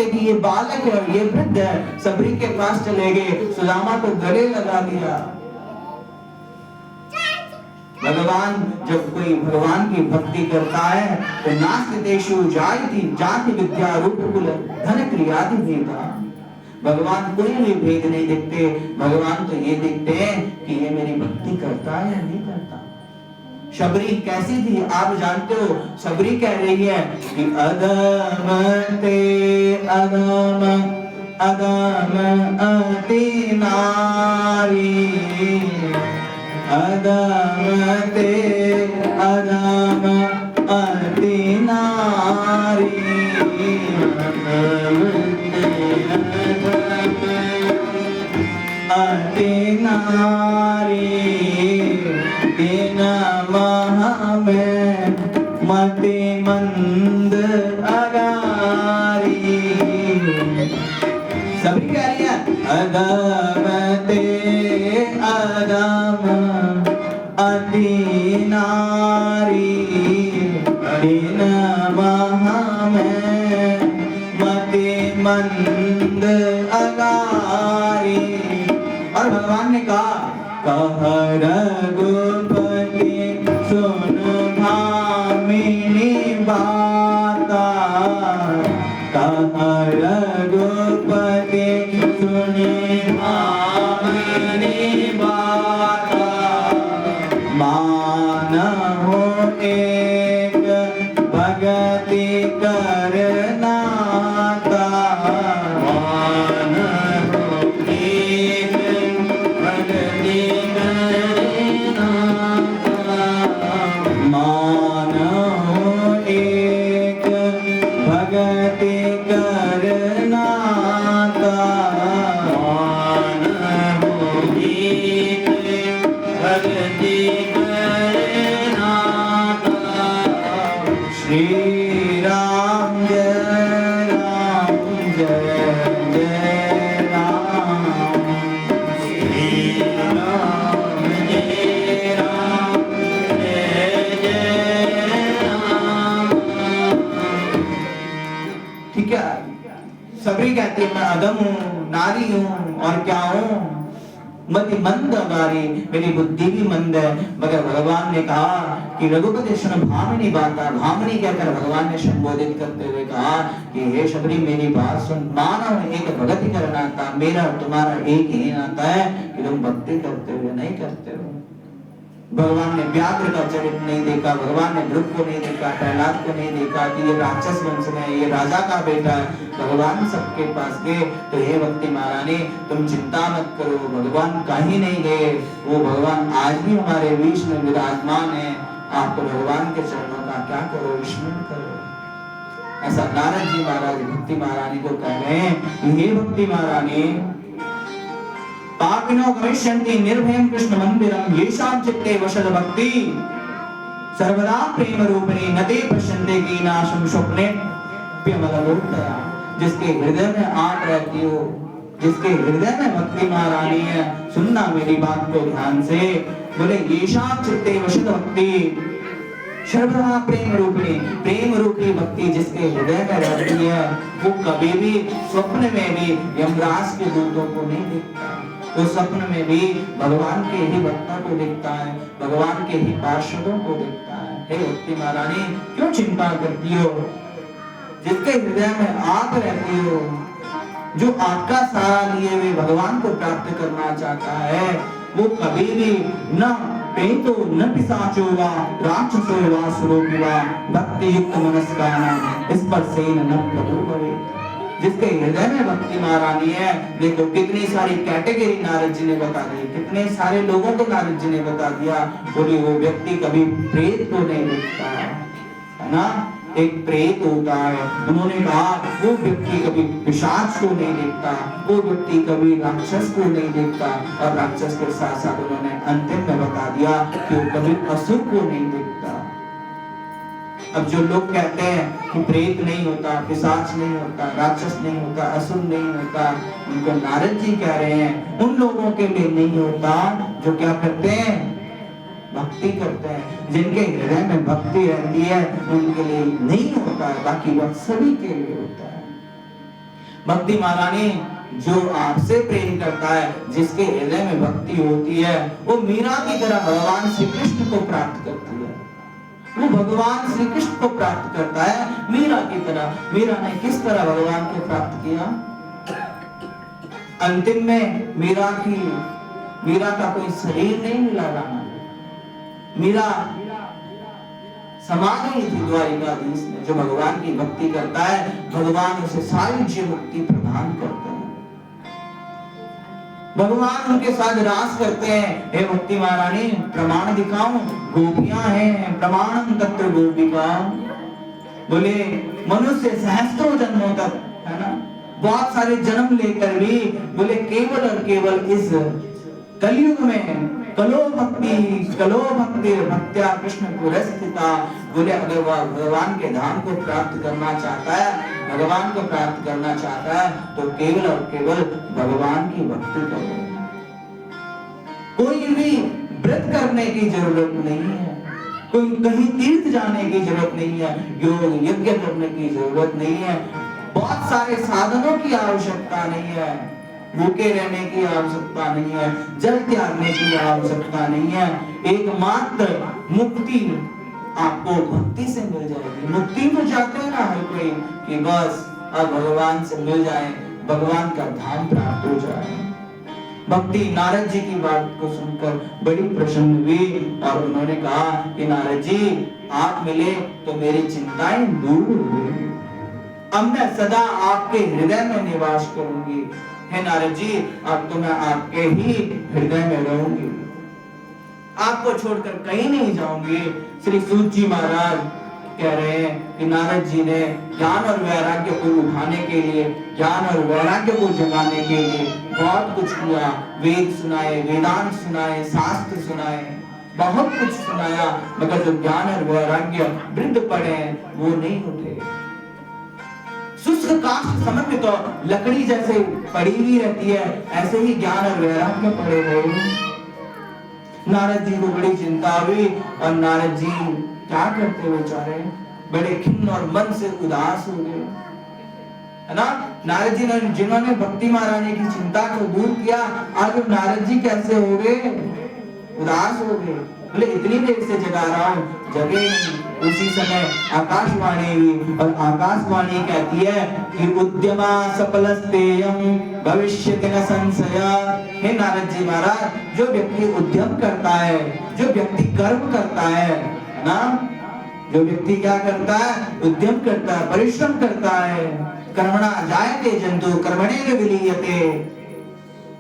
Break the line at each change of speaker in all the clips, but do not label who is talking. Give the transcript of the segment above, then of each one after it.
देखते कि ये बालक है और ये वृद्ध है, सबरी के पास चले गए, सुदामा को गले लगा दिया। भगवान जब कोई भगवान की भक्ति करता है तो नास्तितेषु जाति विद्या रूप कुल धन क्रियादि भेदा। भगवान कोई भी भेद नहीं देखते, भगवान तो ये देखते हैं कि ये मेरी भक्ति करता है या नहीं करता। शबरी कैसी थी आप जानते हो? शबरी कह रही है कि अदम ते अदम अदम अति नारी, अदम ते अदम अति नारी, अति नारी तीन माह में मति मंद अगारी। सभी कह रही है अदम ते अदम अति नारी तीन माह में मति मंद अगारी। और भगवान ने कहा रघुपति सुन भामिनी बाता, कह रघुपति सुने भामिनी बाता, मानहु एक भगति करना ता, मानहु एक भगति करना ता, मानहु एक भगति करना ता, मानहु एक भगति करना ता। श्री राम जय जय राम, श्री राम जय राम। ठीक है, सबरी कहते हैं मैं अदम हूँ, नारी हूँ और क्या हूँ, मति मंद अगारी, मेरी बुद्धि भी मंद है। मगर भगवान ने कहा कि रघुपति सुन भामिनी बाता, भामिनी कहकर भगवान ने संबोधित करते हुए कहा कि हे शबरी मेरी बात सुन, मानव एक भगति करना था, मेरा तुम्हारा एक ही नाता है कि तुम भक्ति करते हो नहीं करते हो। भगवान ने व्याघ्र का चरित्र नहीं देखा, भगवान ने ध्रुव को नहीं देखा, प्रहलाद को नहीं देखा कि ये राक्षस वंश में ये राजा का बेटा है। भगवान सबके पास गए तो हे भक्ति महारानी तुम चिंता मत करो, भगवान कहीं नहीं गए, वो भगवान आज भी हमारे बीच में विराजमान है। आप तो भगवान के चरणों का क्या करो, स्मरण करो। ऐसा नारद जी महाराज भक्ति महारानी को कह रहे हैं, हे भक्ति महारानी पापिनो गमिष्यन्ति निर्भयं कृष्ण मंदिरम येषां चित्ते वशद भक्ति सर्वदा प्रेम रूपिणी नते पश्यन्ते कीनाशं स्वप्ने प्यमललोकया। जिसके हृदय में आग रहती हो, जिसके हृदय में भक्ति महारानी है, सुनना मेरी बात को ध्यान से, बोले येषां चित्ते वशद भक्ति सर्वदा प्रेम रूपिणी, प्रेम रूपी भक्ति जिसके हृदय में रहती है वो कभी भी स्वप्न में भी यमराज के दूतों को नहीं देखता, वो स्वप्न में भी भगवान के ही भक्तों को देखता है, भगवान के ही पार्षदों को देखता है। हे भक्ति महारानी क्यों चिंता करती हो? जिसके हृदय में आग रहती हो, जो आग का सहारा लिए हुए भगवान को प्राप्त करना चाहता है, वो कभी भी न पेतो न पिशाचो वा राक्षसो वा सुरोपि वा भक्ति युक्त मनस्काना स्पर्शेन न प्रभु भवे। जिसके हृदय में भक्ति महारानी है, देखो कितनी सारी कैटेगरी नारद जी ने बता दी, कितने सारे लोगों को नारद जी ने बता दिया। बोले वो व्यक्ति कभी प्रेत को नहीं देखता है ना, एक प्रेत होता है। उन्होंने कहा वो व्यक्ति कभी पिशाच को नहीं देखता, वो व्यक्ति कभी राक्षस को नहीं देखता, और राक्षस के साथ साथ उन्होंने अंतिम में बता दिया कि वो कभी असुर को नहीं देखता। अब जो लोग कहते हैं कि प्रेत नहीं होता, पिशाच नहीं होता, राक्षस नहीं होता, असुर नहीं होता, उनको नारद जी कह रहे हैं उन लोगों के लिए नहीं होता जो क्या करते हैं, भक्ति करते हैं। जिनके हृदय में भक्ति रहती है उनके लिए नहीं होता है, बाकी वह सभी के लिए होता है। भक्ति महारानी जो आपसे प्रेम करता है, जिसके हृदय में भक्ति होती है, वो मीरा की तरह भगवान श्री कृष्ण को प्राप्त करती है। वो भगवान श्री कृष्ण को प्राप्त करता है मीरा की तरह। मीरा ने किस तरह भगवान को प्राप्त किया? अंतिम में मीरा का कोई शरीर नहीं मिला रामा। मीरा समा गई थी द्वारिकाधीश में। जो भगवान की भक्ति करता है, भगवान उसे सारी जीव मुक्ति प्रदान करते हैं। भगवान उनके साथ रास करते हैं। हे भक्ति महारानी, प्रमाण दिखाऊं? गोपियां हैं प्रमाणम तत्र गोपिका। बोले मनुष्य सहस्त्रों जन्मों तक, है ना, बहुत सारे जन्म लेकर भी बोले केवल और केवल इस कलयुग में कलो भक्ति भक्त्या कृष्ण पुरस्थिता। बोले अगर वह भगवान के धाम को प्राप्त करना चाहता है, भगवान को प्राप्त करना चाहता है, तो केवल और केवल भगवान की भक्ति करो। कोई भी व्रत करने की जरूरत नहीं है, कोई कहीं तीर्थ जाने की जरूरत नहीं है, योग यज्ञ करने की जरूरत नहीं है, बहुत सारे साधनों की आवश्यकता नहीं है, भूखे रहने की आवश्यकता नहीं है, जल त्यागने की आवश्यकता नहीं है। एकमात्र मुक्ति आपको भक्ति से मिल जाएगी। मुक्ति तो चाहते हैं ना हर कोई कि बस अब भगवान से मिल जाए, भगवान का धाम प्राप्त हो जाए। भक्ति नारद जी की बात को सुनकर बड़ी प्रसन्न हुई और उन्होंने कहा कि नारद जी, आप मिले तो मेरी चिंताएं दूर हो गई। अब मैं सदा आपके हृदय में निवास करूंगी। हे नारद जी, अब तो मैं आपके ही हृदय में रहूंगी, आपको छोड़कर कहीं नहीं जाऊंगी। श्री सूत जी महाराज कह रहे हैं कि नारद जी ने ज्ञान और वैराग्य को उठाने के लिए, ज्ञान और वैराग्य को जगाने के लिए बहुत कुछ किया। वेद सुनाए, वेदांत सुनाए, शास्त्र सुनाए, बहुत कुछ सुनाया, मगर जो ज्ञान और वैराग्य वृद्ध पड़े वो नहीं उठे। शुष्क काष्ठ समझ तो लकड़ी जैसे पड़ी हुई रहती है, ऐसे ही ज्ञान और वैराग्य पड़े हुए। नारद जी को बड़ी चिंता हुई और नारद जी क्या करते बेचारे, बड़े खिन्न और मन से उदास हो गए, है ना। नारद जी ने, जिन्होंने भक्ति महारानी की चिंता को दूर किया, आज नारद जी कैसे हो गए? उदास हो गए। बोले इतनी देर से जगा रहा हूँ, जगे नहीं। उसी समय आकाशवाणी हुई और आकाशवाणी कहती है कि उद्यमा सफलस्तेयं भविष्यति न संशय। हे नारद जी महाराज, जो व्यक्ति उद्यम करता है, जो व्यक्ति कर्म करता है ना, जो व्यक्ति क्या करता है? उद्यम करता है, परिश्रम करता है। कर्मणा जायते जंतु कर्मणेन विलीयते।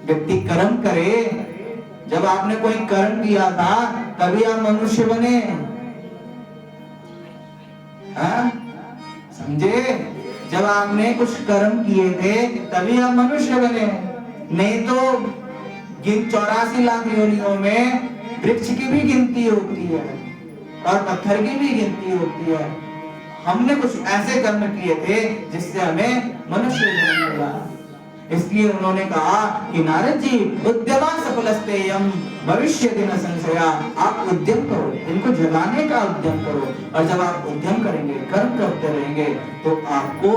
व्यक्ति कर्म करे। जब आपने कोई कर्म किया था तभी आप मनुष्य बने, समझे? जब आपने कुछ कर्म किए थे तभी आप मनुष्य बने, नहीं तो 84 लाख योनियों में वृक्ष की भी गिनती होती है और पत्थर की भी गिनती होती है। हमने कुछ ऐसे कर्म किए थे जिससे हमें मनुष्य जन्म मिला। इसलिए उन्होंने कहा कि नारद जी, उद्यमा सफलस्तेयं भविष्यति न संशया। आप उद्यम करो, इनको जगाने का उद्यम करो, और जब आप उद्यम करेंगे, कर्म करते रहेंगे, तो आपको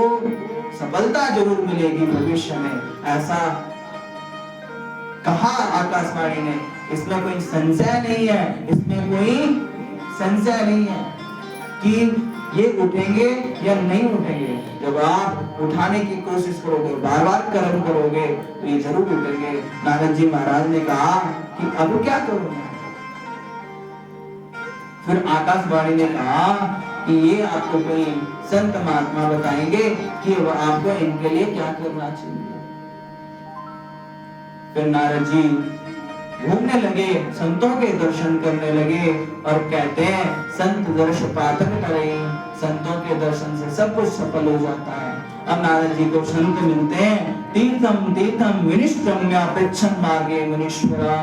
सफलता जरूर मिलेगी भविष्य में। ऐसा कहा आकाशवाणी ने। इसमें कोई संशय नहीं है, इसमें कोई संशय नहीं है कि ये उठेंगे या नहीं उठेंगे। जब आप उठाने की कोशिश करोगे, बार बार कर्म करोगे, तो ये जरूर उठेंगे। नारद जी महाराज ने कहा कि अब क्या करूं? फिर आकाशवाणी ने कहा कि ये आपको कोई संत महात्मा बताएंगे कि आपको इनके लिए क्या करना चाहिए। फिर नारद जी घूमने लगे, संतों के दर्शन करने लगे और कहते हैं संत दर्श पातक करें। संतों के दर्शन से सब कुछ सफल हो जाता है। अब नारद जी को संत मिलते हैं। तीर्थम तीर्थम विनिष्क्रम्य पृच्छन् मार्गे मुनीश्वरा।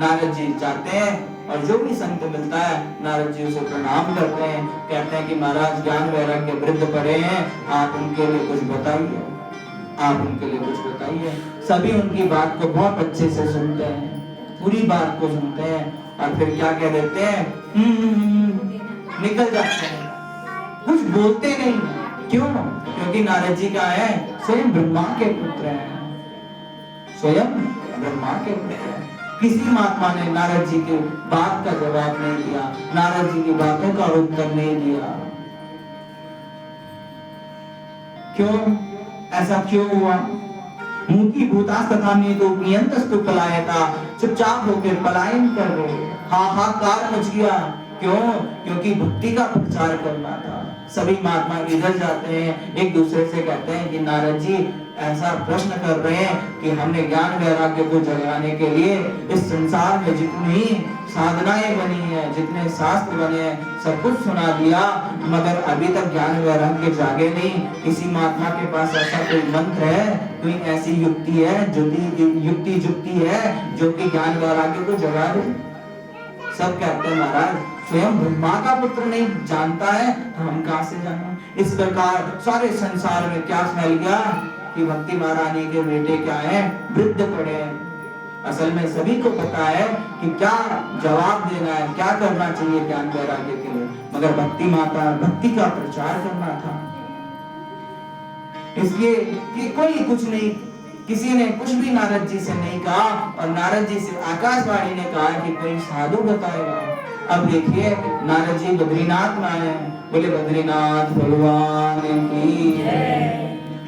नारद जी जाते हैं और जो भी संत मिलता है नारद जी उसे प्रणाम करते हैं, कहते हैं कि महाराज ज्ञान वैराग्य वृद्ध पड़े हैं, आप उनके लिए कुछ बताइए, आप उनके लिए कुछ बताइए। सभी उनकी बात को बहुत अच्छे से सुनते हैं, पूरी बात को सुनते हैं और फिर क्या कह देते हैं, निकल जाते हैं, कुछ बोलते नहीं। क्यों? क्योंकि नारद जी क्या है? स्वयं ब्रह्मा के पुत्र हैं, स्वयं ब्रह्मा के पुत्र हैं। किसी महात्मा ने नारद जी के बात का जवाब नहीं दिया, नारद जी की बातों का उत्तर नहीं दिया। क्यों? ऐसा क्यों हुआ? मुखी भूतास तथा नीतो पियंतस्तु पलायता, चुपचाप होकर पलायन कर रहे, हाहाकार मच गया। क्यों? क्योंकि भक्ति का प्रचार करना था। सभी महात्मा इधर जाते हैं, एक दूसरे से कहते हैं कि नारद जी ऐसा प्रश्न कर रहे हैं कि हमने ज्ञान वैराग्य को जगाने के लिए इस संसार में जितनी साधनाएं बनी है, जितने शास्त्र बने हैं, सब कुछ सुना दिया, मगर अभी तक ज्ञान वैराग्य जागे नहीं। किसी महात्मा के पास ऐसा कोई मंत्र है, कोई ऐसी युक्ति है, युक्ति है जो कि ज्ञान वैराग्य को जगा दे? सब कहते हैं महाराज स्वयं ब्रह्मा का पुत्र नहीं जानता है तो हम कहां से जाने। इस प्रकार सारे संसार में क्या फैल गया कि भक्ति महारानी के बेटे क्या है? वृद्ध पड़े हैं। असल में सभी को पता है कि क्या जवाब देना है, क्या करना चाहिए ज्ञान वैराग्य के लिए, मगर भक्ति माता भक्ति का प्रचार करना था। इसलिए कि कोई कुछ नहीं, किसी ने कुछ भी नारद जी से नहीं कहा, और नारद जी से आकाशवाणी ने कहा कि कोई साधु बताएगा। अब देखिए नारद जी बद्रीनाथ में आए, बोले बद्रीनाथ भगवान की,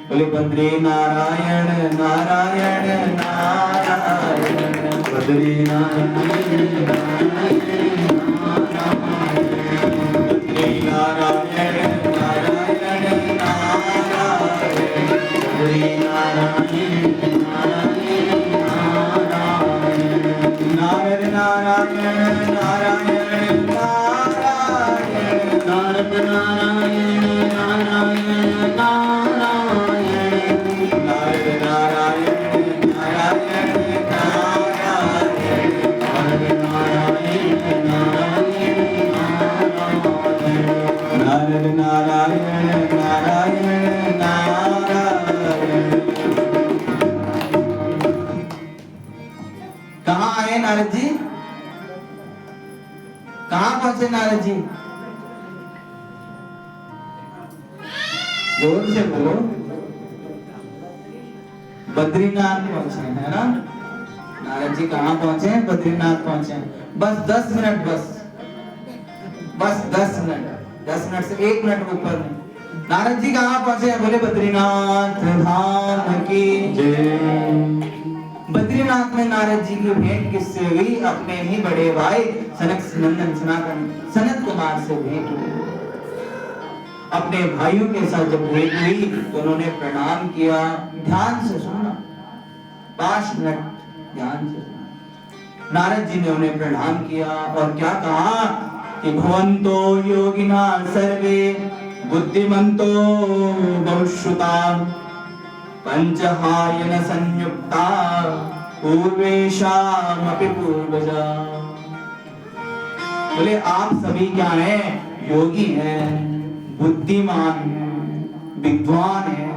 बोले बद्री नारायण नारायण नारायण, बद्रीनाथ नारायण नारायण नारायण नारायण नारायण नारद नारायण नारायण नारायण नारद नारायण नारायण नारायण नारद नारायण नारायण नारायण। कहाँ आए नारद जी? कहाँ पहुंचे नारद जी? जोर से बोलो। बद्रीनाथ पहुंचे, है ना? नारद जी कहाँ पहुंचे? बद्रीनाथ पहुंचे। बस 10 मिनट, बस 10 मिनट, 10 मिनट से 1 मिनट ऊपर नहीं। नारद जी कहाँ पहुंचे? बोले बद्रीनाथ धाम की जय। बद्रीनाथ में नारद जी की भेंट किससे हुई? अपने ही बड़े भाई सनक नंदन सनत कुमार से भेंट हुई। अपने भाइयों के साथ जब भेंट हुई तो उन्होंने प्रणाम किया। ध्यान से सुनना, 5 मिनट ध्यान से सुनना। नारद जी ने उन्हें प्रणाम किया और क्या कहा कि भवन्तो योगिना सर्वे बुद्धिमन्तो बहुश्रुता पंचहायन संयुक्ता पूर्वेशामपि पूर्वजा। बोले आप सभी क्या हैं? योगी हैं, बुद्धिमान हैं, विद्वान हैं।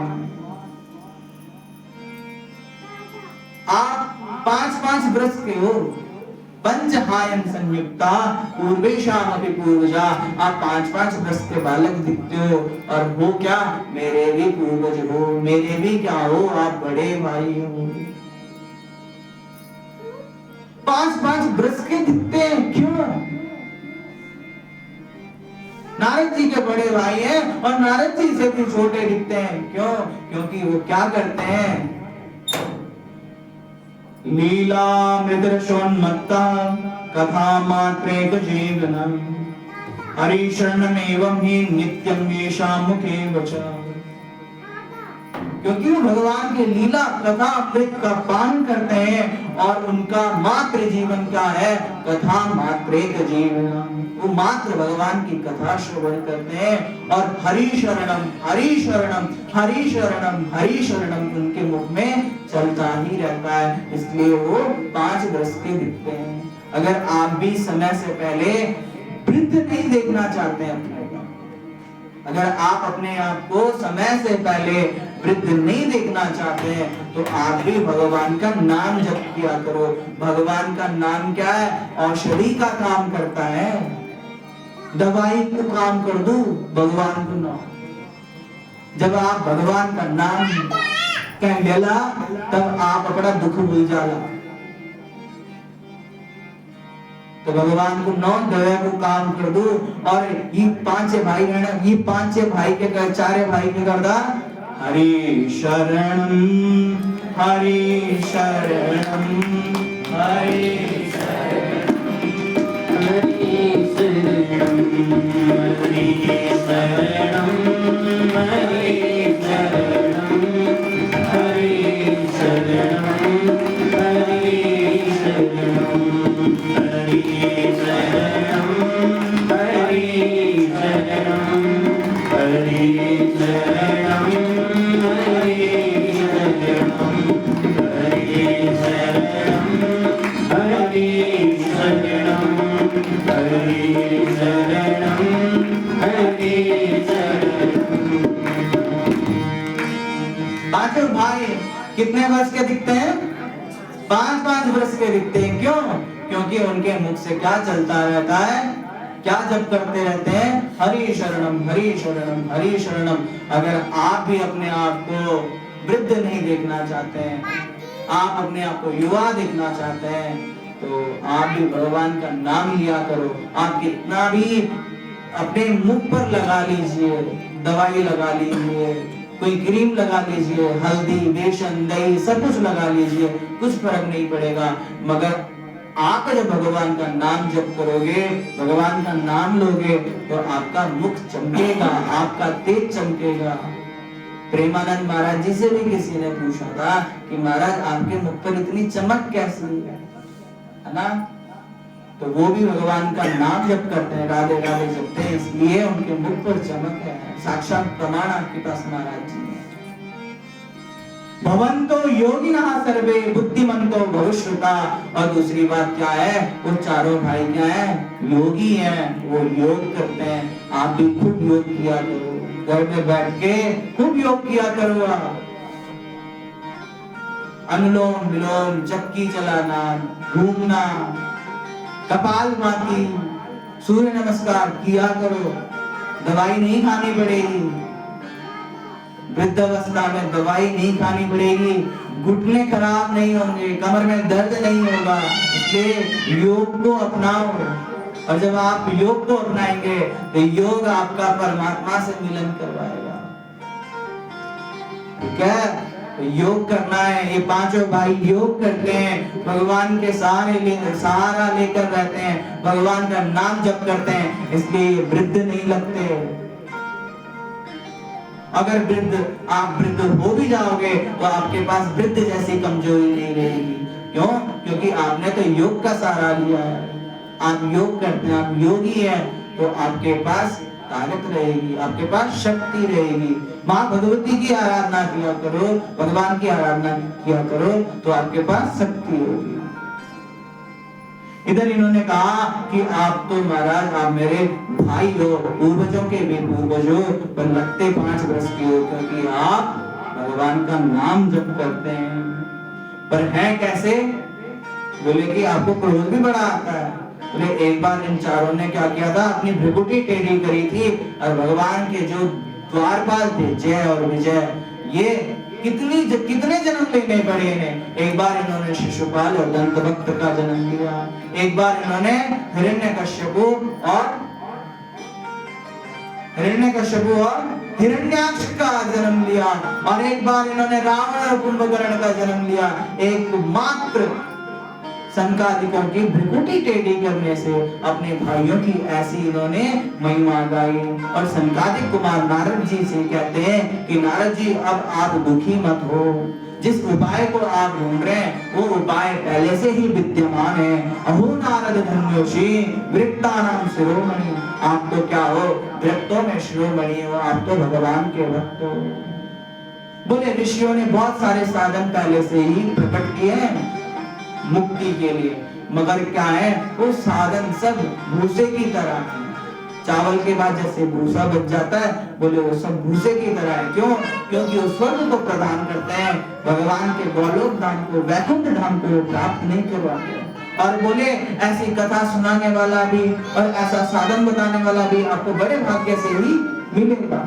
आप 5-5 वर्ष के हो। पंचहायन संयुक्ता पूर्वेशामपि पूर्वजा, आप 5-5 वर्ष के बालक दिखते हो और हो क्या? मेरे भी पूर्वज हो, मेरे भी क्या हो? आप बड़े भाई हो। 5-5 वर्ष के दिखते हैं, क्यों? नारद जी के बड़े भाई हैं और नारद जी से भी छोटे दिखते हैं, क्यों? क्योंकि वो क्या करते हैं? लीला मृदर्शोन्मत्ता कथा मात्रेक जीवनम हरिशरणमेवं हि नित्यं येषां मुखे वचः। क्योंकि वो भगवान के लीला कथा अमृत का पान करते हैं और उनका मात्र जीवन क्या है? कथा मात्रेक जीवनम, वो मात्र भगवान की कथा श्रवण करते हैं और हरि शरणम हरि शरणम हरि शरणम हरि शरणम उनके मुख में चलता ही रहता है। इसलिए वो 5 वर्ष के दिखते हैं। अगर आप भी समय से पहले वृद्ध नहीं देखना चाहते हैं अपने को, अगर आप अपने आप को समय से पहले वृद्ध नहीं देखना चाहते हैं तो आप भी भगवान का नाम जप किया करो। भगवान का नाम क्या है? औषधि का काम करता है। दवाई को काम कर दूं, भगवान को नाम। जब आप भगवान का नाम कह लेला तब आप अपना दुख भूल जाला। तो भगवान को नौ दया को काम कर दो। और ये पांच भाई बहन, ये पांच भाई के कर, चारे भाई के करदा हरि शरणम हरि शरणम हरि शरणम हरि शरणम हरि शरणम हरि शरणम हरि शरणम हरि शरणम पांचों भाई कितने वर्ष के दिखते हैं? 5-5 वर्ष के दिखते हैं। क्यों? क्योंकि उनके मुख से क्या चलता रहता है, क्या जप करते रहते हैं? हरि शरणम हरि शरणम हरि शरणम। अगर आप भी अपने आप को वृद्ध नहीं देखना चाहते हैं, आप अपने आप को युवा देखना चाहते हैं, तो आप भी भगवान का नाम लिया करो। आप कितना भी अपने मुख पर लगा लीजिए, दवाई लगा लीजिए, कोई क्रीम लगा लीजिए, हल्दी बेसन दही सब कुछ लगा लीजिए, कुछ फर्क नहीं पड़ेगा। मगर आप जब भगवान का नाम जप करोगे, भगवान का नाम लोगे, तो आपका मुख चमकेगा, आपका तेज चमकेगा। प्रेमानंद महाराज जी से भी किसी ने पूछा था कि महाराज आपके मुख पर इतनी चमक कैसी है ना? तो वो भी भगवान का नाम जप करते हैं, राधे राधे जपते हैं, इसलिए उनके मुख पर चमक है। साक्षात प्रमाण आपके पास महाराज जी है। भवन्तो योगिनः सर्वे बुद्धिमन्तो भविष्यता। और दूसरी बात क्या है, वो चारों भाई क्या है? योगी हैं, वो योग करते हैं। आप भी खूब योग किया करो, घर में बैठ के खूब योग किया करो। अनुलोम विलोम, चक्की चलाना, घूमना, कपालभाति, सूर्य नमस्कार किया करो। दवाई नहीं खानी पड़ेगी, वृद्धावस्था में दवाई नहीं खानी पड़ेगी, घुटने खराब नहीं होंगे, कमर में दर्द नहीं होगा। इसलिए योग को अपनाओ। और जब आप योग को अपनाएंगे तो योग आपका परमात्मा से मिलन करवाएगा। ठीक है? तो योग करना है। ये पांचों भाई योग करते हैं, भगवान के सहारा लेकर रहते हैं, भगवान का नाम जप करते हैं, इसलिए वृद्ध नहीं लगते। अगर आप वृद्ध हो भी जाओगे तो आपके पास वृद्ध जैसी कमजोरी नहीं रहेगी। क्यों? क्योंकि आपने तो योग का सहारा लिया है। आप योग करते हैं, आप योगी हैं, तो आपके पास ताकत रहेगी, आपके पास शक्ति रहेगी। माँ भगवती की आराधना किया करो, भगवान की आराधना किया करो, तो आपके पास शक्ति होगी। इधर इन्होंने कहा कि आप तो महाराज आप मेरे भाई हो, पूर्वजों के भी पूर्वज हो, पर लगते 5 वर्ष के हो, क्योंकि आप भगवान का नाम जप करते हैं। पर हैं कैसे? बोले कि आपको क्रोध भी बड़ा आता है। बोले एक बार इन चारों ने क्या किया था, अपनी भ्रिकुटी टेढ़ी करी थी और भगवान के जो द्वारपाल थे जय और विजय, ये कितने जन्म लेने पड़े इन्हें। एक बार इन्होंने शिशुपाल और दंतभक्त का जन्म लिया, एक बार इन्होंने हिरण्यकश्यपु और हिरण्याक्ष का जन्म लिया, और एक बार इन्होंने रावण और कुंभकर्ण का जन्म लिया। एकमात्र संकादिकों की भ्रिकुटी टेढ़ी करने से अपने भाइयों की ऐसी इन्होंने महिमा गाई। और संकादिक कुमार नारद जी से कहते हैं कि नारद जी अब आप दुखी मत हो, जिस उपाय को आप ढूंढ रहे हैं वो उपाय पहले से ही विद्यमान है। अहो नारद धन्योषी वृत्तानां शिरोमणि। आप तो क्या हो, वृत्तों में शिरोमणि हो, आप तो भगवान के भक्त हो। बोले ऋषियों ने बहुत सारे साधन पहले से ही प्रकट किए हैं मुक्ति के लिए, मगर क्या है वो साधन सब भूसे की तरह है। चावल के बाद जैसे भूसा बच जाता है, बोले वो सब भूसे की तरह है। क्यों? क्योंकि वो स्वर्ग को प्रदान करते हैं, भगवान के गोलोक धाम को, वैकुंठ धाम को प्राप्त नहीं करवाते। और बोले ऐसी कथा सुनाने वाला भी और ऐसा साधन बताने वाला भी आपको बड़े भाग्य से ही मिलेगा।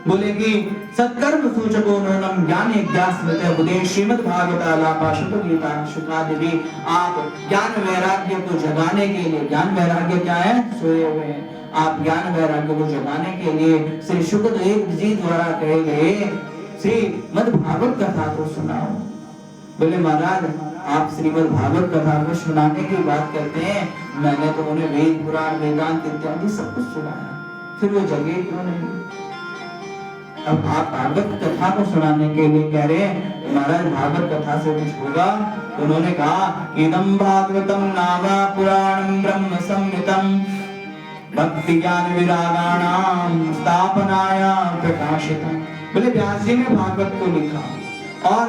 बोले कि सत्कर्म सूचको नूनम ज्ञान यज्ञास्मृते उपदेश श्रीमद् भागवत आलापाशुत गीता शुकादिवी। आप ज्ञान वैराग्य को जगाने के लिए, ज्ञान वैराग्य क्या है? सोए हुए हैं। आप ज्ञान वैराग्य को जगाने के लिए श्री शुकदेव जी द्वारा कहे गए श्रीमद् भागवत कथा को सुनाओ। बोले महाराज आप श्रीमद् भागवत कथा को सुनाने की बात करते हैं, मैंने तो उन्हें वेद पुराण वेदांत इत्यादि सब कुछ सुनाया, फिर वो जगे क्यों नहीं? अब आप भागवत कथा को सुनाने के लिए कह रहे हैं, महाराज भागवत कथा से कुछ होगा? उन्होंने कहा इदं भागवतम नाम पुराणं ब्रह्म संहितं भक्ति ज्ञान विरागाणाम स्थापनाया प्रकाशितम्। बोले व्यास जी ने भागवत को लिखा और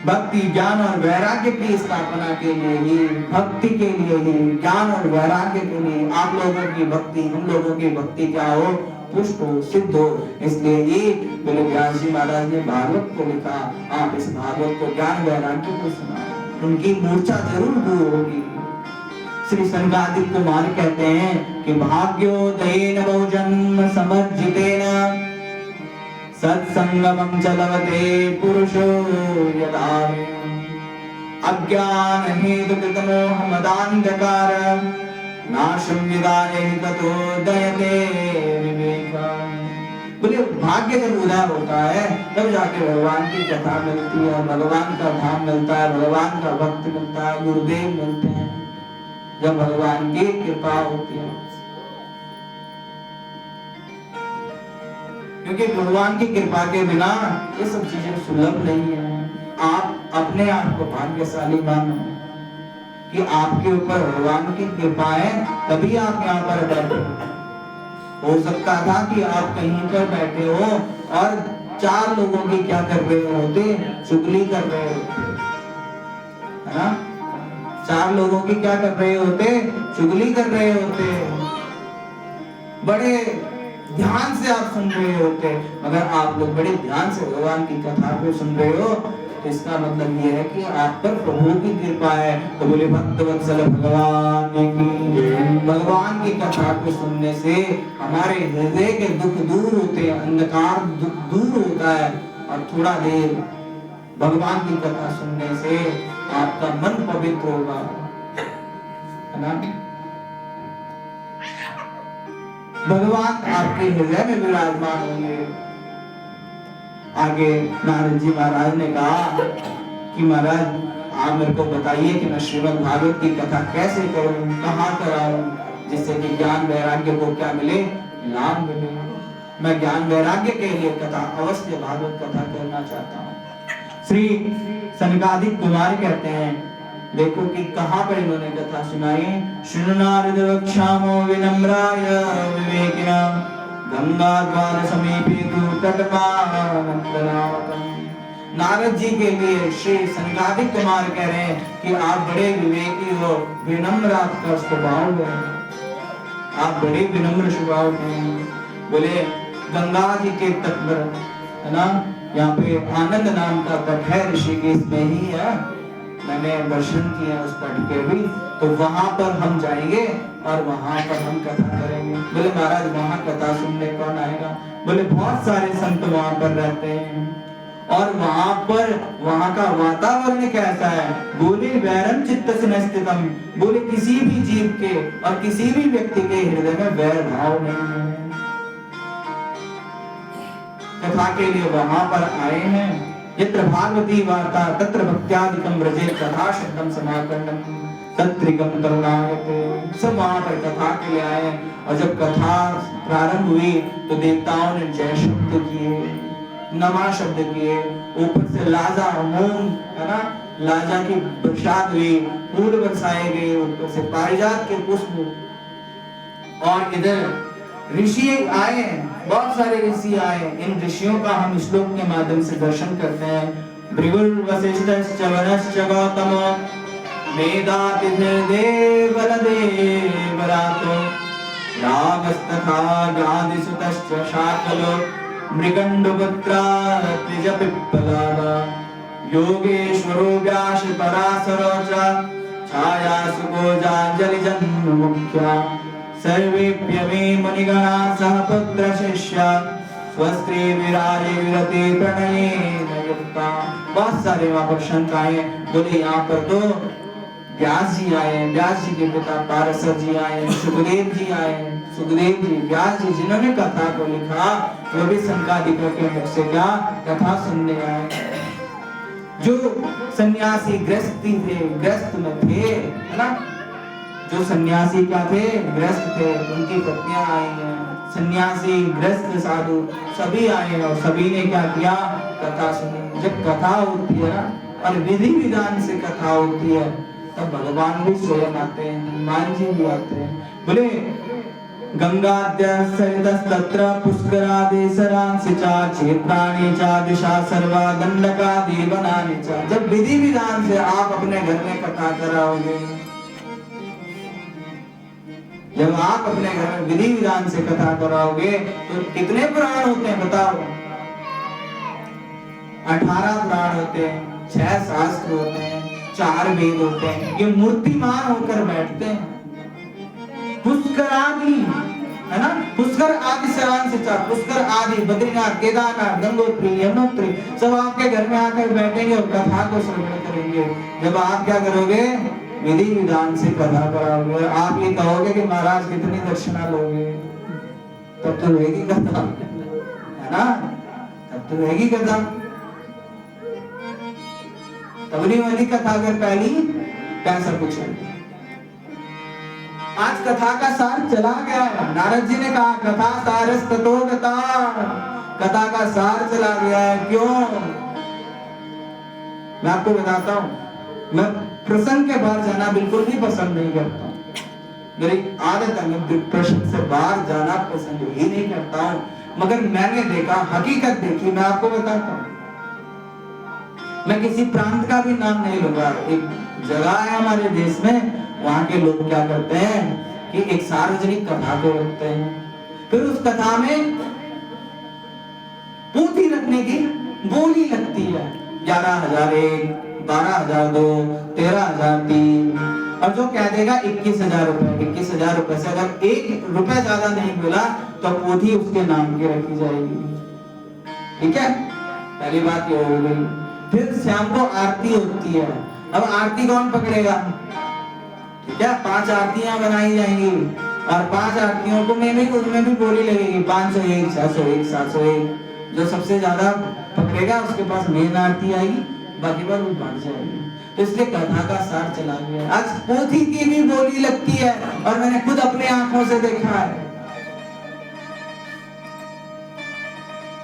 भक्ति ज्ञान और वैराग्य की स्थापना के लिए ही, भक्ति के लिए ही, ज्ञान और वैराग्य के लिए, आप लोगों की भक्ति, हम लोगों की भक्ति क्या हो? पुष्ट हो, सिद्ध हो। इसलिए ये बोले व्यास जी महाराज ने भागवत को लिखा, आप इस भागवत को ज्ञान वैराग्य को सुनाओ, उनकी मूर्छा जरूर दूर होगी। श्री सनकादिक कुमार कहते हैं कि भाग्योदयेन बहुजन्म समर्जितेन सत्संगमं चलवते पुरुषो यदा अज्ञान हेतु कृतमोह मदान्धकार नाशं विदाय ततो दयते विवेकम्। बोले भाग्य जब उदय होता है तब जाके भगवान की कथा मिलती है, भगवान का धाम मिलता है, भगवान का भक्त मिलता है, गुरुदेव मिलते हैं, जब भगवान की कृपा होती है। क्योंकि भगवान की कृपा के बिना ये सब चीजें सुलभ नहीं है। आप अपने आप को भाग्यशाली मानो कि आपके ऊपर भगवान की कृपा है, तभी आप यहाँ पर बैठे हो सकता था कि आप कहीं पर बैठे हो और चार लोगों की क्या कर रहे होते? चुगली कर रहे होते, है ना? चार लोगों की क्या कर रहे होते? चुगली कर रहे होते। बड़े ध्यान से आप सुन रहे होते। अगर आप लोग बड़े ध्यान से भगवान की कथा को सुन रहे हो तो इसका मतलब ये है कि आप पर प्रभु की कृपा है। तो बोले भक्तवत्सल भगवान की, भगवान की कथा को सुनने से हमारे हृदय के दुख दूर होते हैं, अंधकार दुख दूर होता है। और थोड़ा देर भगवान की कथा सुनने से आपका मन पवित्र होगा, है ना? भगवान आपके हृदय में विराजमान होंगे। आगे नारद जी महाराज ने कहा कि महाराज आप मेरे को बताइए कि मैं श्रीमद् भागवत की कथा कैसे करूं, कहाँ कराऊं, जिससे कि ज्ञान वैराग्य को क्या मिले? लाभ मिले। मैं ज्ञान वैराग्य के लिए कथा अवश्य भागवत कथा करना चाहता हूँ। श्री सनकादिक कुमार कहते हैं, देखो कि कहाँ पर इन्होंने कथा सुनाई। शृणु नारद वक्ष्यामो विनम्राय विवेकिना गंगा द्वार समीपे तु तटमानंदनावतम। नारद जी के लिए श्री सनकादिक कुमार कह रहे हैं कि आप बड़े विवेकी हो, विनम्र आपका स्वभाव है, आप बड़े विनम्र स्वभाव हैं। बोले गंगा जी के तट पर, है ना, यहाँ पे आनंद नाम का तट है, ऋषिकेश में ही है, मैंने दर्शन किया उस तट के भी, तो वहां पर हम जाएंगे और वहां पर हम कथा करेंगे। बोले महाराज वहां कथा सुनने कौन आएगा? बोले बहुत सारे संत वहां पर रहते हैं और वहां पर वहां का वातावरण कैसा है? बोले वैरम चित्त स्थितम, बोले किसी भी जीव के और किसी भी व्यक्ति के हृदय में वैर भाव नहीं है। कथा के लिए वहां पर आए हैं। यत्र भागवती वार्ता तत्र भक्त्यादिकं व्रजे कथा शब्दम समाकर्णम तत्रिकम तरुणायते। सब वहां पर कथा के लिए आए और जब कथा प्रारंभ हुई तो देवताओं ने जय शब्द किए, नमा शब्द किए, ऊपर से लाजा होम, है ना, लाजा की बरसात हुई, फूल बरसाए गए, ऊपर से पारिजात के पुष्प। और इधर ऋषि आए, बहुत सारे ऋषि आए। इन ऋषियों का हम श्लोक के माध्यम से दर्शन करते हैं। भृगुर वसिष्ठश्च वनश्च गौतमो मेधातिथिर्देव बलदेवरातो रागस्तथा गादिसुतश्च शाकलो मृगण्डपुत्रा त्रिजपिप्पलादा योगेश्वरो व्यास पराशरो च छायासुको जाञ्जलिजन्ममुख्या सर्वेप्यमे मुनिगणा सह पुत्र शिष्या स्वस्त्री विराजे विरते प्रणयेन युक्ता। बहुत सारे वहां पर संत आए, बोले यहाँ पर तो व्यास जी आए, व्यास जी के पिता पारसर जी आए, सुखदेव जी आए, सुखदेव जी व्यास जी जिन्होंने कथा को लिखा वो भी संकादिकों के मुख से क्या कथा सुनने आए। जो सन्यासी गृहस्थी थे, गृहस्थ में थे, है ना, जो सन्यासी क्या थे, गृहस्थ थे, उनकी पत्नियां आई हैं, सन्यासी गृहस्थ साधु सभी आए हैं और सभी ने क्या किया, कथा सुनी। जब कथा होती है ना और विधि विधान से कथा होती है तब भगवान भी स्वयं आते हैं, हनुमान जी भी आते हैं। बोले गंगाद्य सरितस्तत्र पुष्करादिसरांसि च क्षेत्राणि च दिशा सर्वा दंडकादि वनानि च। जब विधि विधान से आप अपने घर में कथा कराओगे, जब आप अपने घर में विधि विधान से कथा कराओगे तो कितने पुराण होते हैं बताओ? 18 पुराण होते हैं, 6 शास्त्र होते हैं, 4 वेद होते हैं, ये मूर्तिमान होकर बैठते हैं। पुष्कर आदि, है ना, पुष्कर आदि सरान से चार, पुष्कर आदि बद्रीनाथ, केदारनाथ, गंगोत्री, यमुनोत्री सब आपके घर में आकर बैठेंगे और कथा को श्रवण करेंगे। जब आप क्या करोगे, विधि विधान से कथा कराओगे और आप ये कहोगे कि महाराज कितनी दक्षिणा लोगे, तब तो रहेगी कथा, है ना, तब तो रहेगी कथा। तब नहीं वाली कथा अगर पहली पैसा कुछ है। आज कथा का सार चला गया है। नारद जी ने कहा कथा सारस्ततो गता, कथा का सार चला गया है। क्यों? मैं आपको बताता हूं, मैं प्रसंग के बाहर जाना बिल्कुल भी पसंद नहीं करता हूं। मेरी आदत है, मैं प्रसंग से बाहर जाना पसंद ही नहीं करता हूं। मगर मैंने देखा, हकीकत देखी, मैं आपको बताता हूं। मैं किसी प्रांत का भी नाम नहीं लूंगा, एक जगह है हमारे देश में, वहां के लोग क्या करते हैं कि एक सार्वजनिक कथा को रखते हैं, फिर उस कथा में पूंथी रखने की बोली लगती है 11,001, 12,002, 13,003 और जो कह देगा 21,000 रुपए, 21,000 रुपए से अगर 1 रुपए ज्यादा नहीं मिला तो पोथी उसके नाम की रखी जाएगी। ठीक है, पहली बात ये हो गई। फिर शाम को आरती होती है। अब आरती कौन पकड़ेगा? ठीक है, 5 आरतियां बनाई जाएंगी और 5 आरतियों को उनमें भी बोली लगेगी 501, 601, 701। जो सबसे ज्यादा पकड़ेगा उसके पास मेन आरती आएगी, बाकी बार वो बढ़ जाएगी। तो इसलिए कथा का सार चला गया। आज पोथी की भी बोली लगती है और मैंने खुद अपने आंखों से देखा है,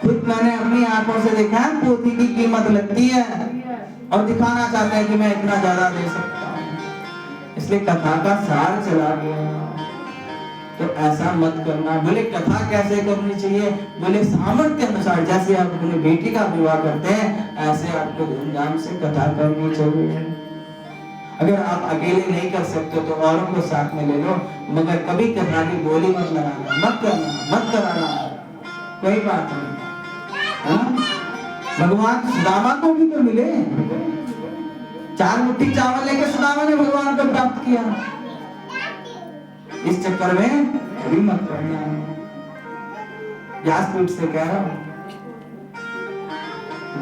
खुद मैंने अपनी आंखों से देखा है, पोथी की कीमत लगती है और दिखाना चाहते हैं कि मैं इतना ज्यादा दे सकता हूं। इसलिए कथा का सार चला गया। तो ऐसा मत करना। बोले कथा कैसे करनी चाहिए? बोले सामर्थ्य अनुसार, जैसे आप अपनी बेटी का विवाह करते हैं ऐसे आपको धूमधाम से कथा करनी चाहिए। अगर आप अकेले नहीं कर सकते तो औरों को साथ में ले लो, मगर कभी कथा की बोली मत लगाना, मत करना, मत कराना, कोई बात नहीं। भगवान सुदामा को भी तो मिले, 4 मुट्ठी चावल लेकर सुदामा ने भगवान को प्राप्त किया। इस चक्कर में कभी मत पड़ना। व्यासपीठ से कह रहा हूं,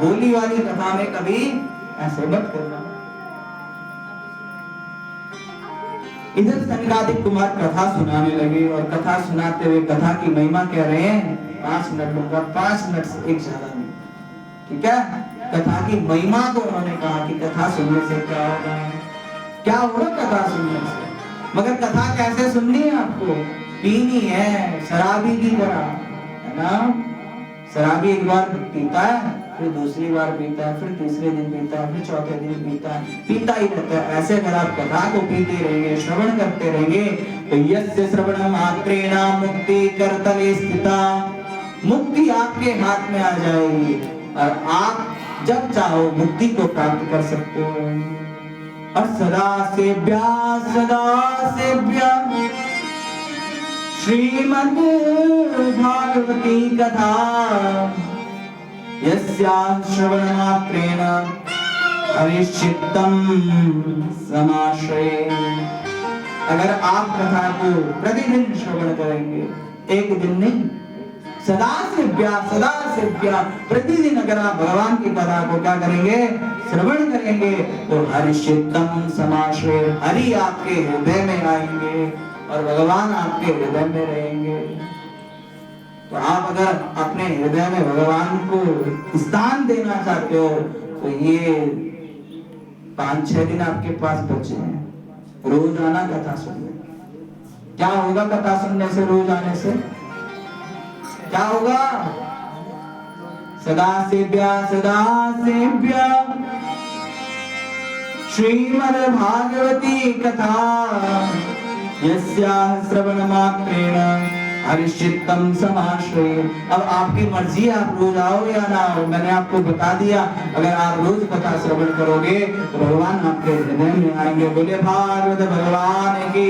बोली वाली कथा में कभी ऐसे मत करना। इधर सनकादिक कुमार कथा सुनाने लगे और कथा सुनाते हुए कथा की महिमा कह रहे हैं। 5 मिनट लूंगा, 5 मिनट से एक ज्यादा नहीं। ठीक है, कथा की महिमा को उन्होंने कहा कि कथा सुनने से क्या होगा, क्या होगा कथा सुनने से। मगर कथा कैसे सुननी है आपको? पीनी है शराबी की तरह, है ना। शराबी एक बार पीता है, फिर दूसरी बार पीता है, फिर तीसरे दिन पीता है, फिर चौथे दिन पीता है, पीता ही रहता है। ऐसे अगर आप कथा को पीते रहेंगे, श्रवण करते रहेंगे तो यस्य श्रवणम मात्रेण मुक्ति करतले स्थिता, मुक्ति आपके हाथ में आ जाएगी और आप जब चाहो मुक्ति को प्राप्त कर सकते हो। और सदा सेव्या श्रीमद् भागवती कथा यस्याः श्रवणमात्रेण हरिश्चित्तम् समाश्रये। अगर आप कथा को प्रतिदिन श्रवण करेंगे, एक दिन नहीं, सदा सेव्या प्रतिदिन अगर आप भगवान की कथा को क्या करेंगे, श्रवण करेंगे, तो हरिचित्तम समाश्रय, हरि आपके हृदय में आएंगे और भगवान आपके हृदय में रहेंगे। तो आप अगर अपने हृदय में भगवान को स्थान देना चाहते हो तो ये 5-6 दिन आपके पास बचे हैं। रोज आना कथा सुनने। क्या होगा कथा सुनने से, रोज आने से क्या होगा? सदा सेव्या श्रीमद् भागवती कथा यस्याः श्रवणमात्रेण हरिचित्तम समाश्रय। अब आपकी मर्जी, आप रोज आओ या ना आओ। मैंने आपको बता दिया, अगर आप रोज कथा श्रवण करोगे तो भगवान आपके हृदय में आएंगे। बोले भागवत भगवान की।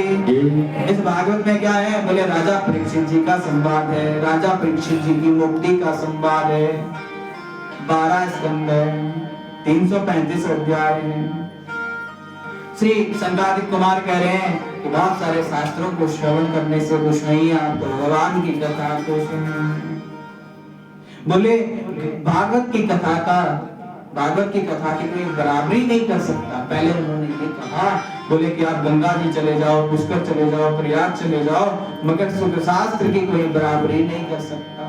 इस भागवत में क्या है? बोले राजा परीक्षित जी का संवाद है, राजा परीक्षित जी की मुक्ति का संवाद है। 12 स्कंद है, 335 अध्याय है। श्री संगादिक कुमार कह रहे हैं कि बहुत सारे शास्त्रों को श्रवण करने से कुछ नहीं है, आप तो भगवान की कथा को सुनिए। बोले भागवत की कथा की कोई बराबरी नहीं कर सकता। पहले उन्होंने ये कहा, बोले कि आप गंगा जी चले जाओ, पुष्कर चले जाओ, प्रयाग चले जाओ, मगर सुख शास्त्र की कोई बराबरी नहीं कर सकता।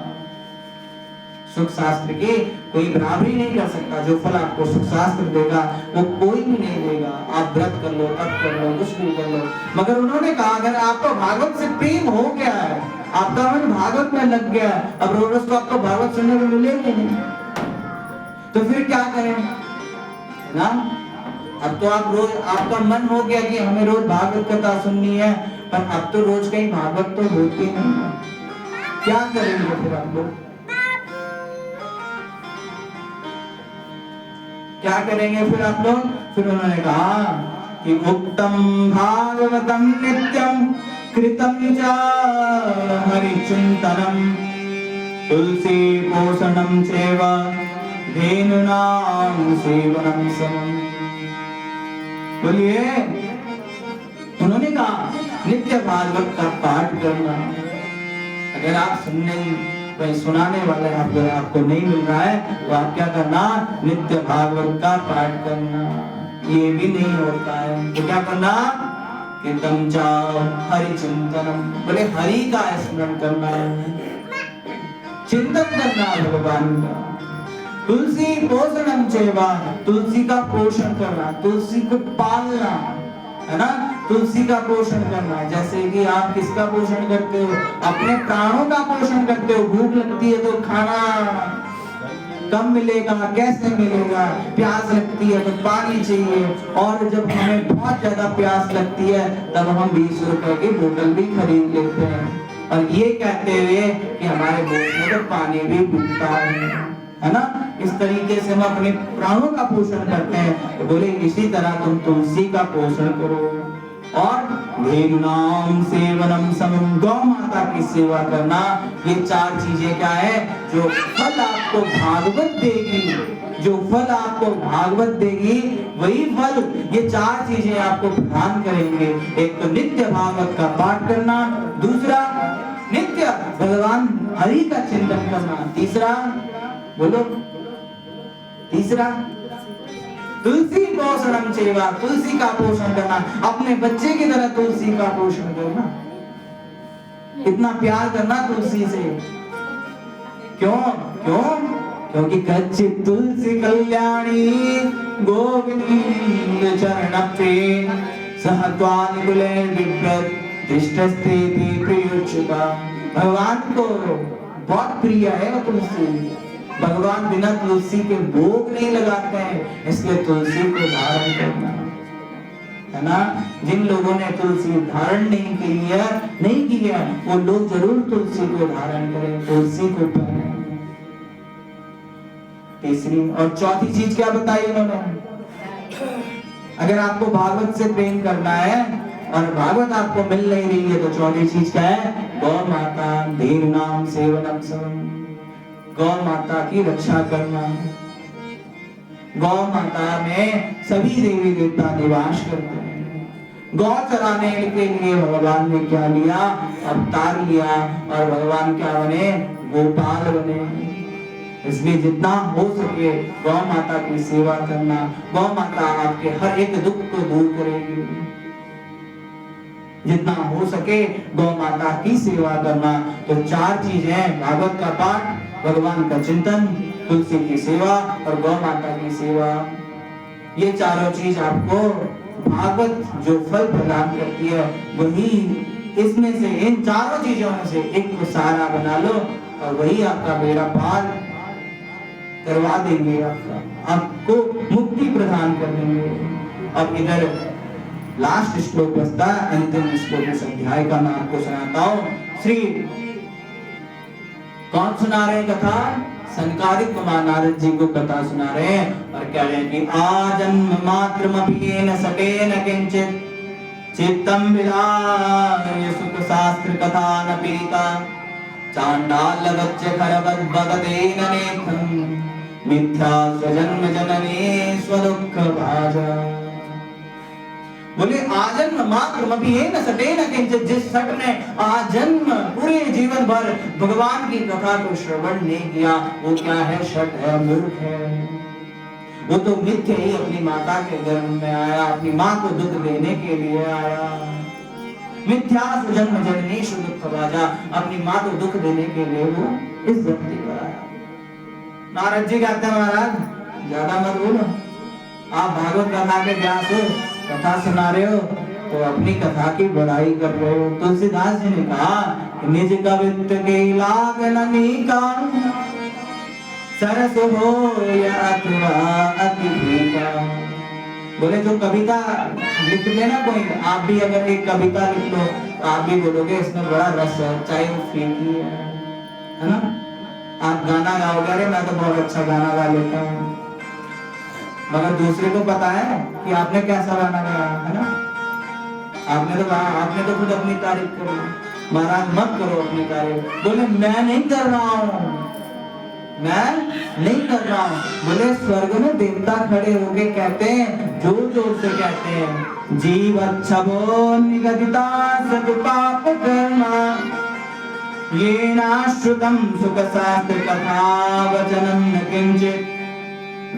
सुख शास्त्र की कोई बराबरी नहीं कर सकता। जो फल आपको सुख शास्त्र देगा वो कोई भी नहीं देगा। आप व्रत कर लो, तप कर लो, कुछ भी कर लो। मगर उन्होंने कहा अगर आपको भागवत से प्रेम हो गया है, आपका मन भागवत में लग गया है, अब रोज तो आपको भागवत सुनने को मिलेगी नहीं, तो फिर क्या करें ना? अब तो आप रोज, आपका मन हो गया कि हमें रोज भागवत कथा सुननी है, पर अब तो रोज कहीं भागवत तो होती नहीं है। क्या करेंगे फिर आप लोग? क्या करेंगे फिर आप लोग? फिर उन्होंने कहा कि उक्तम भागवतम नित्यम कृतम च हरिचिंतनम तुलसी पोषणम चैव धेनुनां सेवनम समम्। बोलिए, उन्होंने कहा नित्य भागवत का पाठ करना। अगर आप सुनाने वाले आपको नहीं मिल रहा है तो आप क्या करना? नित्य भागवत का पाठ करना। ये भी नहीं होता है तो क्या करना? कीर्तन जाओ, हरि चिंतनम। बोले हरि का स्मरण करना है, चिंतन करना भगवान का। तुलसी पोषणम चैव, तुलसी का पोषण करना, तुलसी को पालना है ना, तुलसी का पोषण करना। जैसे कि आप किसका पोषण करते हो? अपने प्राणों का पोषण करते हो। भूख लगती है तो खाना कम मिलेगा, कैसे मिलेगा? प्यास लगती है तो पानी चाहिए, और जब हमें बहुत ज्यादा प्यास लगती है तब हम 20 रुपए की बोतल भी खरीद लेते हैं, और ये कहते हुए कि हमारे बोतल में तो पानी भी बिकता है ना। इस तरीके से हम अपने प्राणों का पोषण करते हैं। तो बोले इसी तरह तुम तुलसी का पोषण करो, और धेनुनां सेवनम समम्, गौ माता की सेवा करना। ये 4 चीजें क्या है? जो फल आपको भागवत देगी, जो फल आपको भागवत देगी वही फल ये 4 चीजें आपको प्रदान करेंगे। एक तो नित्य भागवत का पाठ करना, दूसरा नित्य भगवान हरि का चिंतन करना, तीसरा बोलो, तीसरा तुलसी पोषणम सेवा, तुलसी का पोषण करना। अपने बच्चे की तरह तुलसी का पोषण करना, इतना प्यार करना तुलसी से। क्यों? क्योंकि कच्चित तुलसी कल्याणी गोविंद चरण प्रिय सहत्वानि कुले विव्रत तिष्ठस्तेति प्रियोच्युता। भगवान को बहुत प्रिय है वो तुलसी। भगवान बिना तुलसी के भोग नहीं लगाते हैं, इसलिए तुलसी को धारण करना है ना। जिन लोगों ने तुलसी धारण नहीं की है वो लोग जरूर तुलसी को धारण करें, तुलसी को पहने। तीसरी और चौथी चीज क्या बताई उन्होंने? अगर आपको भागवत से प्रेम करना है और भागवत आपको मिल नहीं रही है तो चौथी चीज क्या है? गौ माता धेनुनां सेवनम समम्, गौ माता की रक्षा करना। गौ माता में सभी देवी देवता निवास करते हैं। गौ चराने के लिए भगवान ने क्या लिया? अवतार लिया, और भगवान क्या बने? गोपाल बने। इसलिए जितना हो सके गौ माता की सेवा करना। गौ माता आपके हर एक दुख को दूर करेगी। जितना हो सके गौ माता की सेवा करना। तो चार चीजें, भागवत का पाठ, भगवान का चिंतन, तुलसी की सेवा और गौ माता की सेवा। ये चारों चीज आपको भागवत जो फल प्रदान करती है, वही इसमें से, इन चारों चीजों में से एक को सारा बना लो और वही आपका बेड़ा पार करवा देंगे, आपको मुक्ति प्रदान कर देंगे। अब इधर लास्ट श्लोक बचता है, अंतिम श्लोक इस अध्याय का मैं आपको सुनाता हूँ। श्री कौन सुना रहे कथा? सनकादिक कुमार नारद जी को कथा सुना रहे हैं और कह रहे हैं कि आजन्म मात्रमपि न सकेन किंचित चित्तम विदाय सुख शास्त्र कथा न पीता चांडाल वच्च खरवद भगतेन नेत्रम मिथ्या स्वजन्म जनने स्वदुख भाजा। बोले आजन्म मात्रमपि न सकेन किंचित, जिस सट ने आजन्म पूरे जीवन भर भगवान की कथा को श्रवण नहीं किया, वो क्या है? शट है, मूर्ख है। वो तो मिथ्या ही अपनी माता के गर्भ में आया, अपनी माँ को दुख देने के लिए आया। मिथ्या जन्म जननी दुख भाजा, अपनी माँ को दुख देने के लिए वो इस धरती पर आया। नारद जी कहते हैं महाराज ज्यादा मत बोलो, आप भागवत कथा के व्यास हो, कथा सुना रहे हो तो अपनी कथा की बड़ाई कर रहे हो। तुलसीदास जी ने कहा निज कवित्व के लागनी का सरस हो या अथवा अति भीका। बोले जो कविता लिख लेना कोई, आप भी अगर एक कविता लिख लो तो आप भी बोलोगे इसमें बड़ा रस है, चाहे वो फीकी है ना। आप गाना गाओगे, अरे मैं तो बहुत अच्छा गाना गा लेता हूँ, मगर दूसरे को पता है कि आपने कैसा गाना गाया है ना। आपने तो खुद अपनी तारीफ करो। महाराज मत करो अपनी तारीफ। बोले मैं नहीं कर रहा हूँ, मैं नहीं कर रहा हूँ। बोले स्वर्ग में देवता खड़े होके कहते हैं, जोर जोर से कहते हैं, जीव अच्छवो निगदिता सद पाप कर्मा ये नाश्रुतम सुख शास्त्र कथा वचनम न किंचित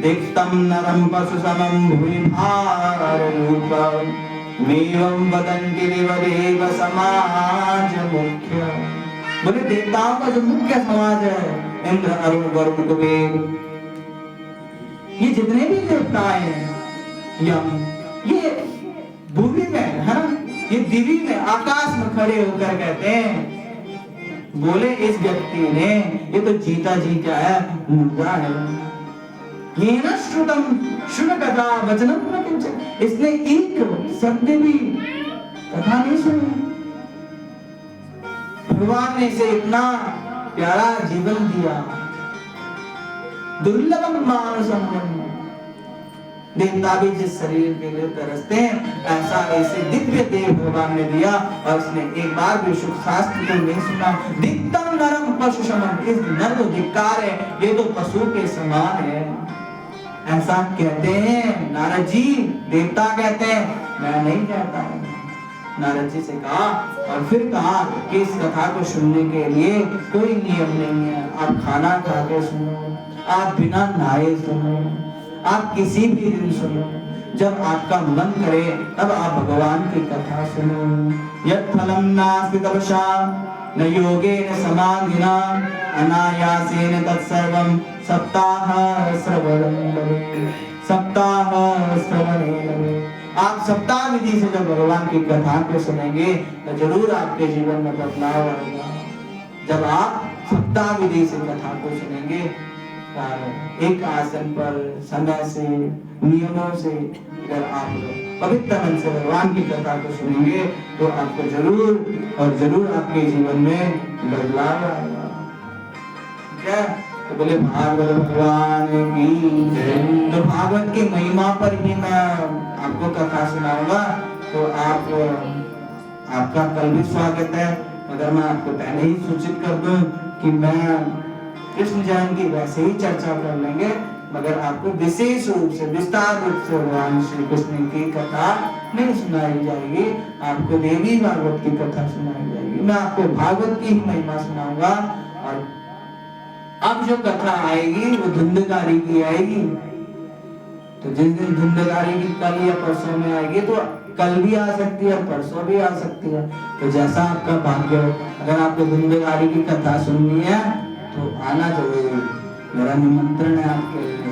दिक्तम नरम पशु समम भूमि भार रूपम मेवं वदन्ति देवदेव समाज मुख्य। बोले देवताओं का जो मुख्य समाज है, इंद्र अरुण वरुण कुबेर, ये जितने भी देवता हैं, ये भूमि में है ना, ये दिवी में आकाश में खड़े होकर कहते हैं, बोले इस व्यक्ति ने, ये तो जीता जी क्या है, मुर्दा है। ये न श्रुतम शुभ कथा वचनम न किंचित, इसने एक शब्द भी कथा नहीं सुनी। भगवान ने इसे इतना प्यारा जीवन दिया, दुर्लभम मानुषम जन्म। देवता भी जिस शरीर के लिए तरसते हैं, ऐसा ऐसे दिव्य देह भगवान ने दिया और उसने एक बार भी सुख शास्त्र को नहीं सुना। दिक्तम नरम पशु समान, इस नर को धिक्कार है, ये तो पशु के समान है, ऐसा कहते हैं नारद जी। देवता कहते हैं, मैं नहीं कहता हूँ। नारद जी से कहा और फिर कहा कि इस कथा को सुनने के लिए कोई नियम नहीं है। आप खाना खा के सुनो, आप बिना नहाए सुनो, आप किसी भी दिन सुनो, जब आपका मन करे तब आप भगवान की कथा सुनो। यत् फलम नास्ति तपसा न योगेन समाधिना अनायासेन तत्सर्वं सप्ताह श्रवणं भवेत्। सप्ताह श्रवणेन, आप सप्ताह विधि से जब भगवान की कथा को सुनेंगे तो जरूर आपके जीवन में बदलाव आएगा। जब आप सप्ताह विधि से कथा को सुनेंगे, एक आसन पर समय से नियमों से अगर आप पवित्र मन से भगवान की कथा को सुनेंगे तो आपको जरूर और जरूर आपके जीवन में बदलाव आएगा। क्या तो बोले भागवत भगवान की। तो भागवत की महिमा पर ही मैं आपको कथा सुनाऊंगा। तो आपका कल भी स्वागत है, मगर मैं आपको पहले ही सूचित कर दूं कि मैं कृष्ण जयंती वैसे ही चर्चा कर लेंगे, मगर आपको विशेष रूप से विस्तार रूप से भगवान श्री कृष्ण की कथा नहीं सुनाई जाएगी, आपको देवी भागवत की कथा सुनाई जाएगी। मैं आपको भागवत की ही महिमा सुनाऊंगा और अब जो कथा आएगी वो धुंधकारी की आएगी। तो जिस दिन धुंधकारी की कल या परसों में आएगी तो कल भी आ सकती है, परसों भी आ सकती है। तो जैसा आपका भाग्य हो, अगर आपको धुंधकारी की कथा सुननी है तो आना जरूर, मेरा निमंत्रण है आपके लिए,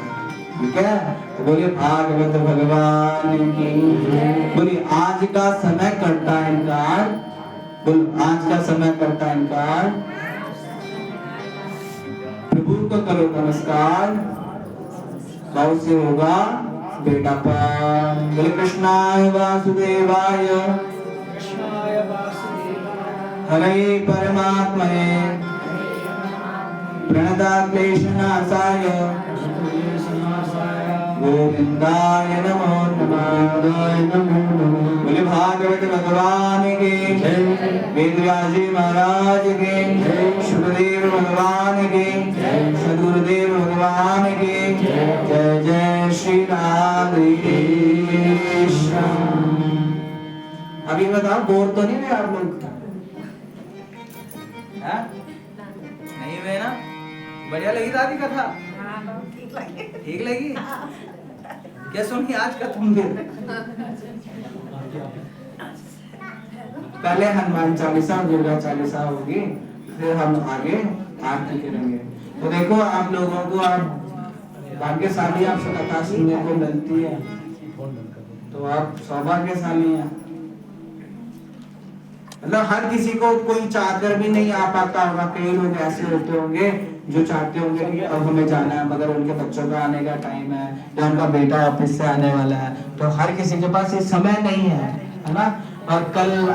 ठीक है। तो बोलिए भागवत भगवान की, बोलिए आज का समय करता है इनकार, बोल आज का समय करता है इनकार, प्रभु को करो नमस्कार, भाव से होगा बेटा पार। बोले कृष्णाय वासुदेवाय हरे परमात्मने प्रणताक्लेशनाशाय गोविंदाय नमो नमः। बोले भागवत भगवान के, वेदव्यास जी महाराज के, शुभदेव भगवान के, सदगुरुदेव भगवान के, जय जय श्री राधे श्याम। अभी बताओ बोर तो नहीं हुए आप लोग? नहीं हुए ना? बढ़िया लगी दादी कथा? ठीक लगी? क्या सुनी आज का तुम भी? पहले हनुमान चालीसा दुर्गा चालीसा होगी, फिर हम आगे आरती करेंगे। तो देखो आप लोगों को आप भाग्यशाली, आपसे कथा सुनने को मिलती है, तो आप सौभाग्यशाली हैं। मतलब हर किसी को कोई चाहकर भी नहीं आ पाता होगा। कई लोग ऐसे होते होंगे जो चाहते होंगे कि अब हमें जाना है, मगर उनके बच्चों का आने का टाइम है या उनका बेटा ऑफिस से आने वाला है, तो हर किसी के पास ये समय नहीं है ना। और कल